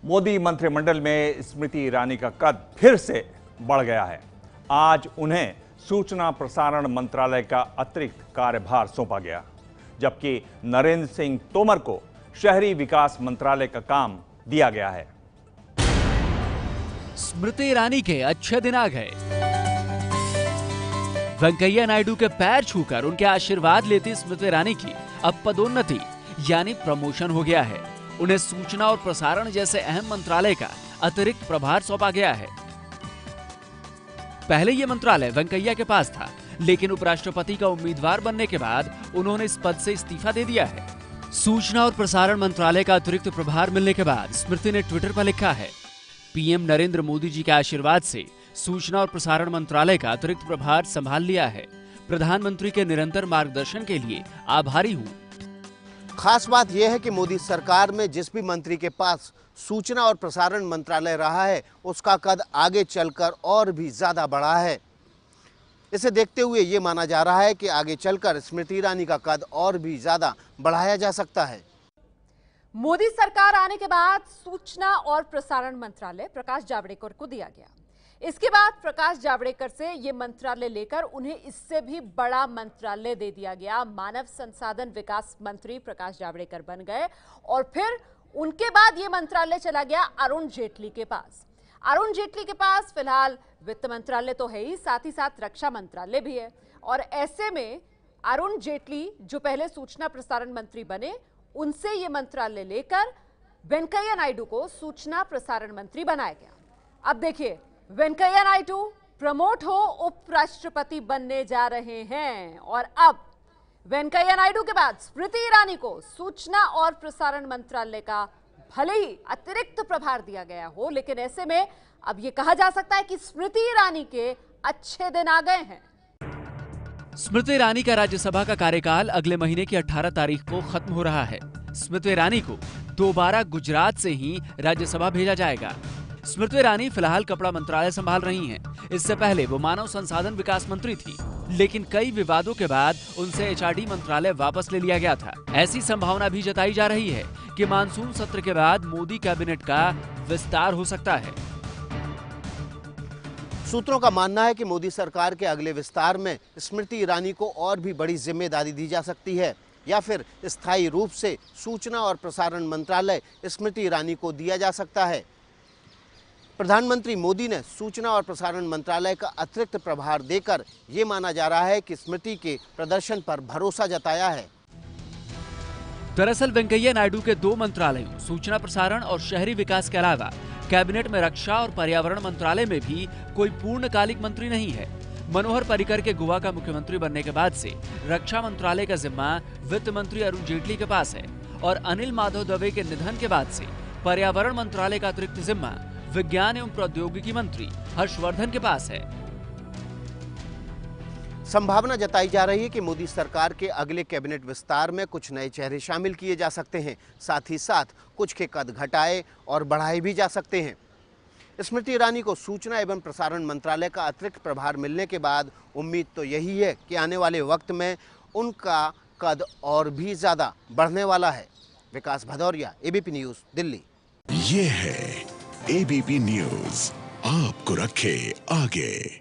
मोदी मंत्रिमंडल में स्मृति ईरानी का कद फिर से बढ़ गया है। आज उन्हें सूचना प्रसारण मंत्रालय का अतिरिक्त कार्यभार सौंपा गया, जबकि नरेंद्र सिंह तोमर को शहरी विकास मंत्रालय का काम दिया गया है। स्मृति ईरानी के अच्छे दिन आ गए। वेंकैया नायडू के पैर छूकर उनके आशीर्वाद लेती स्मृति ईरानी की अब पदोन्नति यानी प्रमोशन हो गया है। उन्हें सूचना और प्रसारण जैसे अहम मंत्रालय का अतिरिक्त प्रभार सौंपा गया है। पहले यह मंत्रालय वेंकैया के पास था, लेकिन उपराष्ट्रपति का उम्मीदवार बनने के बाद उन्होंने इस पद से इस्तीफा दे दिया है। सूचना और प्रसारण मंत्रालय का अतिरिक्त प्रभार मिलने के बाद स्मृति ने ट्विटर पर लिखा है, पीएम नरेंद्र मोदी जी के आशीर्वाद से सूचना और प्रसारण मंत्रालय का अतिरिक्त प्रभार संभाल लिया है। प्रधानमंत्री के निरंतर मार्गदर्शन के लिए आभारी हूँ। खास बात यह है कि मोदी सरकार में जिस भी मंत्री के पास सूचना और प्रसारण मंत्रालय रहा है, उसका कद आगे चलकर और भी ज्यादा बढ़ा है। इसे देखते हुए ये माना जा रहा है कि आगे चलकर स्मृति ईरानी का कद और भी ज्यादा बढ़ाया जा सकता है। मोदी सरकार आने के बाद सूचना और प्रसारण मंत्रालय प्रकाश जावड़ेकर को दिया गया। इसके बाद प्रकाश जावड़ेकर से ये मंत्रालय लेकर उन्हें इससे भी बड़ा मंत्रालय दे दिया गया। मानव संसाधन विकास मंत्री प्रकाश जावड़ेकर बन गए और फिर उनके बाद ये मंत्रालय चला गया अरुण जेटली के पास। अरुण जेटली के पास फिलहाल वित्त मंत्रालय तो है ही, साथ ही साथ रक्षा मंत्रालय भी है। और ऐसे में अरुण जेटली जो पहले सूचना प्रसारण मंत्री बने, उनसे ये मंत्रालय लेकर वेंकैया नायडू को सूचना प्रसारण मंत्री बनाया गया। अब देखिए, वेंकैया नायडू प्रमोट हो उपराष्ट्रपति बनने जा रहे हैं और अब वेंकैया नायडू के बाद स्मृति ईरानी को सूचना और प्रसारण मंत्रालय का भले ही अतिरिक्त प्रभार दिया गया हो, लेकिन ऐसे में अब यह कहा जा सकता है कि स्मृति ईरानी के अच्छे दिन आ गए हैं। स्मृति ईरानी का राज्यसभा का कार्यकाल अगले महीने की 18 तारीख को खत्म हो रहा है। स्मृति ईरानी को दोबारा गुजरात से ही राज्यसभा भेजा जाएगा। स्मृति ईरानी फिलहाल कपड़ा मंत्रालय संभाल रही हैं। इससे पहले वो मानव संसाधन विकास मंत्री थी, लेकिन कई विवादों के बाद उनसे एचआरडी मंत्रालय वापस ले लिया गया था। ऐसी संभावना भी जताई जा रही है कि मानसून सत्र के बाद मोदी कैबिनेट का विस्तार हो सकता है। सूत्रों का मानना है कि मोदी सरकार के अगले विस्तार में स्मृति ईरानी को और भी बड़ी जिम्मेदारी दी जा सकती है, या फिर स्थायी रूप से सूचना और प्रसारण मंत्रालय स्मृति ईरानी को दिया जा सकता है। प्रधानमंत्री मोदी ने सूचना और प्रसारण मंत्रालय का अतिरिक्त प्रभार देकर ये माना जा रहा है कि स्मृति के प्रदर्शन पर भरोसा जताया है। दरअसल वेंकैया नायडू के दो मंत्रालयों सूचना प्रसारण और शहरी विकास के अलावा कैबिनेट में रक्षा और पर्यावरण मंत्रालय में भी कोई पूर्णकालिक मंत्री नहीं है। मनोहर पर्रिकर के गोवा का मुख्यमंत्री बनने के बाद से रक्षा मंत्रालय का जिम्मा वित्त मंत्री अरुण जेटली के पास है और अनिल माधव दवे के निधन के बाद से पर्यावरण मंत्रालय का अतिरिक्त जिम्मा विज्ञान एवं प्रौद्योगिकी मंत्री हर्षवर्धन के पास है। संभावना जताई जा रही है कि मोदी सरकार के अगले कैबिनेट विस्तार में कुछ नए चेहरे शामिल किए जा सकते हैं, साथ ही साथ कुछ के कद घटाए और बढ़ाए भी जा सकते हैं। स्मृति ईरानी को सूचना एवं प्रसारण मंत्रालय का अतिरिक्त प्रभार मिलने के बाद उम्मीद तो यही है कि आने वाले वक्त में उनका कद और भी ज्यादा बढ़ने वाला है। विकास भदौरिया, एबीपी न्यूज, दिल्ली। ये है एबीपी न्यूज, आपको रखे आगे।